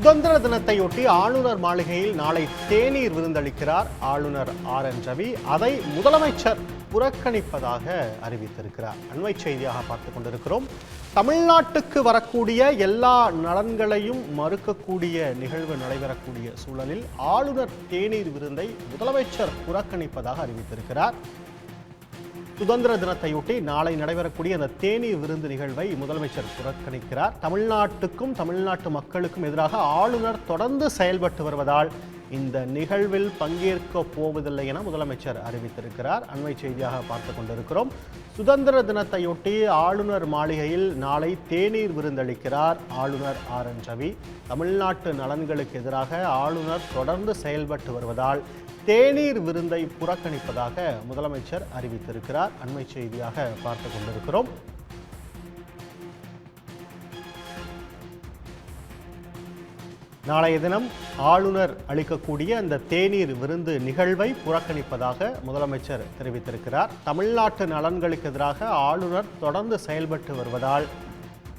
சுதந்திர தினத்தையொட்டி ஆளுநர் மாளிகையில் நாளை தேநீர் விருந்தளிக்கிறார் ஆளுநர் என் ரவி. அதை முதலமைச்சர் புறக்கணிப்பதாக அறிவித்திருக்கிறார். அண்மை செய்தியாக பார்த்துக் கொண்டிருக்கிறோம். தமிழ்நாட்டுக்கு வரக்கூடிய எல்லா நலன்களையும் மறுக்கக்கூடிய நிகழ்வு நடைபெறக்கூடிய சூழலில் ஆளுநர் தேநீர் விருந்தை முதலமைச்சர் புறக்கணிப்பதாக அறிவித்திருக்கிறார். சுதந்திர தினத்தையொட்டி நாளை நடைபெறக்கூடிய அந்த தேநீர் விருந்து நிகழ்வை முதலமைச்சர் புறக்கணிக்கிறார். தமிழ்நாட்டுக்கும் தமிழ்நாட்டு மக்களுக்கும் எதிராக ஆளுநர் தொடர்ந்து செயல்பட்டு வருவதால் இந்த நிகழ்வில் பங்கேற்க போவதில்லை என முதலமைச்சர் அறிவித்திருக்கிறார். அண்மை செய்தியாக பார்த்துக் கொண்டிருக்கிறோம். சுதந்திர தினத்தையொட்டி ஆளுநர் மாளிகையில் நாளை தேநீர் விருந்தளிக்கிறார் ஆளுநர் என் ரவி. தமிழ்நாட்டு நலன்களுக்கு எதிராக ஆளுநர் தொடர்ந்து செயல்பட்டு வருவதால் தேநீர் விருந்தை புறக்கணிப்பதாக முதலமைச்சர் அறிவித்திருக்கிறார். அண்மை செய்தியாக பார்த்துக் கொண்டிருக்கிறோம். நாளைய தினம் ஆளுநர் அளிக்கக்கூடிய அந்த தேநீர் விருந்து நிகழ்வை புறக்கணிப்பதாக முதலமைச்சர் தெரிவித்திருக்கிறார். தமிழ்நாட்டு நலன்களுக்கு எதிராக ஆளுநர் தொடர்ந்து செயல்பட்டு வருவதால்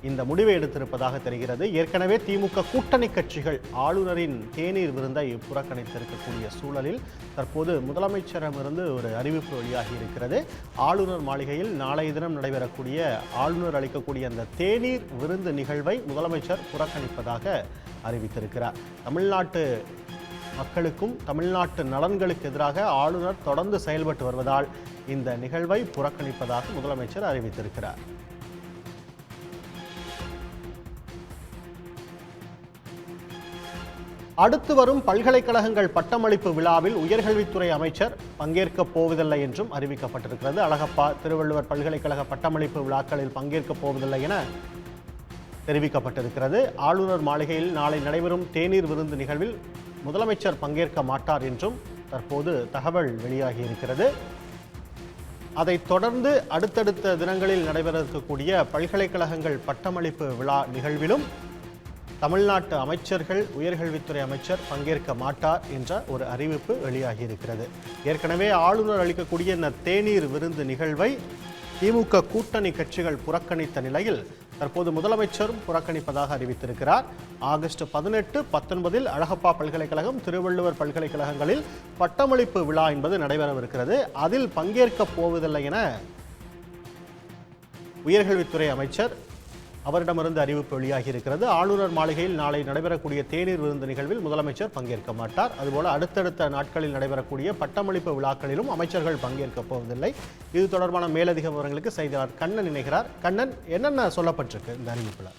இந்த முடிவை எடுத்திருப்பதாக தெரிகிறது. ஏற்கனவே திமுக கூட்டணி கட்சிகள் ஆளுநரின் தேநீர் விருந்தை புறக்கணித்திருக்கக்கூடிய சூழலில் தற்போது முதலமைச்சரிடமிருந்து ஒரு அறிவிப்பு வெளியாகி இருக்கிறது. ஆளுநர் மாளிகையில் நாளைய தினம் நடைபெறக்கூடிய ஆளுநர் அளிக்கக்கூடிய அந்த தேநீர் விருந்து நிகழ்வை முதலமைச்சர் புறக்கணிப்பதாக அறிவித்திருக்கிறார். தமிழ்நாட்டு மக்களுக்கும் தமிழ்நாட்டு நலன்களுக்கு எதிராக ஆளுநர் தொடர்ந்து செயல்பட்டு வருவதால் இந்த நிகழ்வை புறக்கணிப்பதாக முதலமைச்சர் அறிவித்திருக்கிறார். அடுத்து வரும் பல்கலைக்கழகங்கள் பட்டமளிப்பு விழாவில் உயர்கல்வித்துறை அமைச்சர் பங்கேற்கப் போவதில்லை என்றும் அறிவிக்கப்பட்டிருக்கிறது. அழகப்பா, திருவள்ளுவர் பல்கலைக்கழக பட்டமளிப்பு விழாக்களில் பங்கேற்கப் போவதில்லை என தெரிவிக்கப்பட்டிருக்கிறது. ஆளுநர் மாளிகையில் நாளை நடைபெறும் தேநீர் விருந்து நிகழ்வில் முதலமைச்சர் பங்கேற்க மாட்டார் என்றும் தற்போது தகவல் வெளியாகியிருக்கிறது. அதைத் தொடர்ந்து அடுத்தடுத்த தினங்களில் நடைபெற இருக்கக்கூடிய பல்கலைக்கழகங்கள் பட்டமளிப்பு விழா நிகழ்விலும் தமிழ்நாட்டு அமைச்சர்கள், உயர்கல்வித்துறை அமைச்சர் பங்கேற்க மாட்டார் என்ற ஒரு அறிவிப்பு வெளியாகியிருக்கிறது. ஏற்கனவே ஆளுநர் அளிக்கக்கூடிய இந்த தேநீர் விருந்து நிகழ்வை திமுக கூட்டணி கட்சிகள் புறக்கணித்த நிலையில் தற்போது முதலமைச்சரும் புறக்கணிப்பதாக அறிவித்திருக்கிறார். ஆகஸ்ட் 18, 19 அழகப்பா பல்கலைக்கழகம், திருவள்ளுவர் பல்கலைக்கழகங்களில் பட்டமளிப்பு விழா என்பது நடைபெறவிருக்கிறது. அதில் பங்கேற்கப் போவதில்லை என உயர்கல்வித்துறை அமைச்சர் அவரிடமிருந்து அறிவிப்பு வெளியாகி இருக்கிறது. ஆளுநர் மாளிகையில் நாளை நடைபெறக்கூடிய தேநீர் விருந்து நிகழ்வில் முதலமைச்சர் பங்கேற்க மாட்டார். அதுபோல அடுத்தடுத்த நாட்களில் நடைபெறக்கூடிய பட்டமளிப்பு விழாக்களிலும் அமைச்சர்கள் பங்கேற்கப் போவதில்லை. இது தொடர்பான மேலதிக விவரங்களுக்கு செய்தியாளர் கண்ணன் இணைகிறார். கண்ணன், என்னென்ன சொல்லப்பட்டிருக்கு இந்த அறிவிப்புல?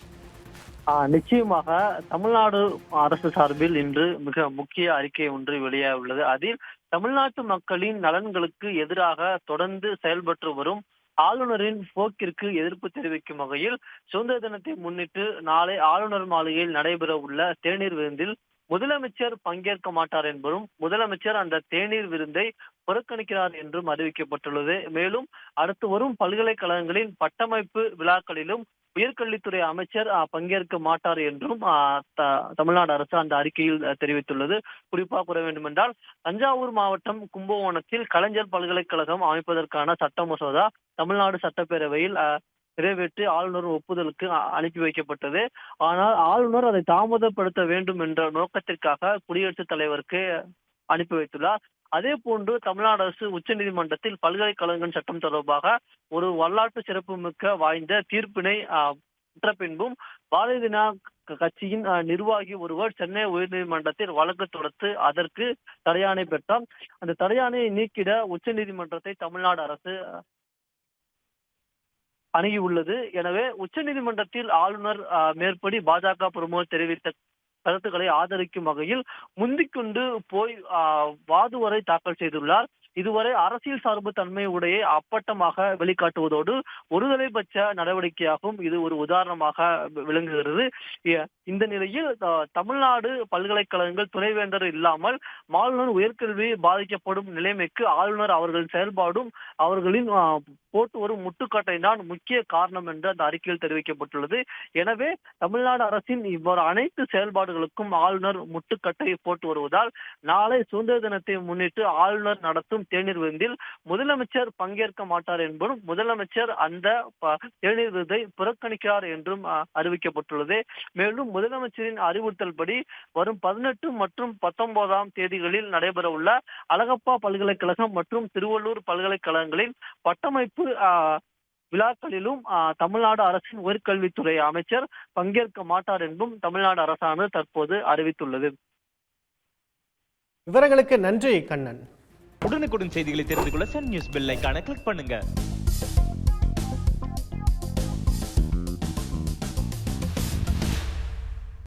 நிச்சயமாக தமிழ்நாடு அரசு சார்பில் இன்று மிக முக்கிய அறிக்கை ஒன்று வெளியாக உள்ளது. அதில் தமிழ்நாட்டு மக்களின் நலன்களுக்கு எதிராக தொடர்ந்து செயல்பட்டு வரும் ஆளுநரின் போக்கிற்கு எதிர்ப்பு தெரிவிக்கும் வகையில் சுதந்திர தினத்தை முன்னிட்டு நாளை ஆளுநர் மாளிகையில் நடைபெற உள்ள தேநீர் விருந்தில் முதலமைச்சர் பங்கேற்க மாட்டார் என்பதும் முதலமைச்சர் அந்த தேநீர் விருந்தை புறக்கணிக்கிறார் என்றும் அறிவிக்கப்பட்டுள்ளது. மேலும் அடுத்து வரும் பல்கலைக்கழகங்களின் பட்டமளிப்பு விழாக்களிலும் உயர்கல்வித்துறை அமைச்சர் பங்கேற்க மாட்டார் என்றும் தமிழ்நாடு அரசு அந்த அறிக்கையில் தெரிவித்துள்ளது. குறிப்பாக கூற வேண்டும் என்றால், தஞ்சாவூர் மாவட்டம் கும்பகோணத்தில் கலைஞர் பல்கலைக்கழகம் அமைப்பதற்கான சட்ட மசோதா தமிழ்நாடு சட்டப்பேரவையில் நிறைவேற்றி ஆளுநர் ஒப்புதலுக்கு அனுப்பி வைக்கப்பட்டது. ஆனால் ஆளுநர் அதை தாமதப்படுத்த வேண்டும் என்ற நோக்கத்திற்காக குடியரசுத் தலைவருக்கு அனுப்பி வைத்துள்ளார். அதே போன்று தமிழ்நாடு அரசு உச்சநீதிமன்றத்தில் பல்கலைக்கழகங்கள் சட்டம் தொடர்பாக ஒரு வரலாற்று சிறப்புமிக்க வாய்ந்த தீர்ப்பினை பெற்ற பின்பும் பாரதிய ஜனதா கட்சியின் நிர்வாகி ஒருவர் சென்னை உயர்நீதிமன்றத்தில் வழக்கு தொடுத்து அதற்கு தடையாணை பெற்றார். அந்த தடையாணையை நீக்கிட உச்சநீதிமன்றத்தை தமிழ்நாடு அரசு அணுகியுள்ளது. எனவே உச்சநீதிமன்றத்தில் ஆளுநர் மேற்படி பாஜக பிரமுகர் தெரிவித்த கருத்துக்களை ஆதரிக்கும் வகையில் முந்திக்கொண்டு போய் வாதுவரை தாக்கல் செய்துள்ளார். இதுவரை அரசியல் சார்பு தன்மை உடைய அப்பட்டமாக வெளிக்காட்டுவதோடு ஒருதலைபட்ச நடவடிக்கையாகவும் இது ஒரு உதாரணமாக விளங்குகிறது. இந்த நிலையில் தமிழ்நாடு பல்கலைக்கழகங்கள் துணைவேந்தர் இல்லாமல் ஆளுநர் உயர்கல்வி பாதிக்கப்படும் நிலைமைக்கு ஆளுநர் அவர்களின் செயல்பாடும் அவர்களின் போட்டு வரும் முட்டுக்கட்டை தான் முக்கிய காரணம் என்று அந்த அறிக்கையில் தெரிவிக்கப்பட்டுள்ளது. எனவே தமிழ்நாடு அரசின் இவ்வாறு அனைத்து செயல்பாடுகளுக்கும் ஆளுநர் முட்டுக்கட்டை போட்டு வருவதால் நாளை சுதந்திர தினத்தை முன்னிட்டு ஆளுநர் நடத்தும் நடைபெறும் தேநீர் விருந்தில் முதலமைச்சர் பங்கேற்க மாட்டார் என்பதும் முதலமைச்சர் அந்த தேநீர் விருதை புறக்கணிக்கிறார் என்றும் அறிவிக்கப்பட்டுள்ளது. மேலும் முதலமைச்சரின் அறிவுறுத்தல் படி வரும் 18 மற்றும் 19ஆம் தேதிகளில் நடைபெற உள்ள அழகப்பா பல்கலைக்கழகம் மற்றும் திருவள்ளூர் பல்கலைக்கழகங்களின் பட்டமளிப்பு விழாக்களிலும் தமிழ்நாடு அரசின் உயர்கல்வித்துறை அமைச்சர் பங்கேற்க மாட்டார் என்றும் தமிழ்நாடு அரசானது தற்போது அறிவித்துள்ளது. விவரங்களுக்கு நன்றி கண்ணன். உடனுக்குடன் செய்திகளை தெரிந்து கொள்ள சன் நியூஸ் பெல் ஐகானை கிளிக் பண்ணுங்க.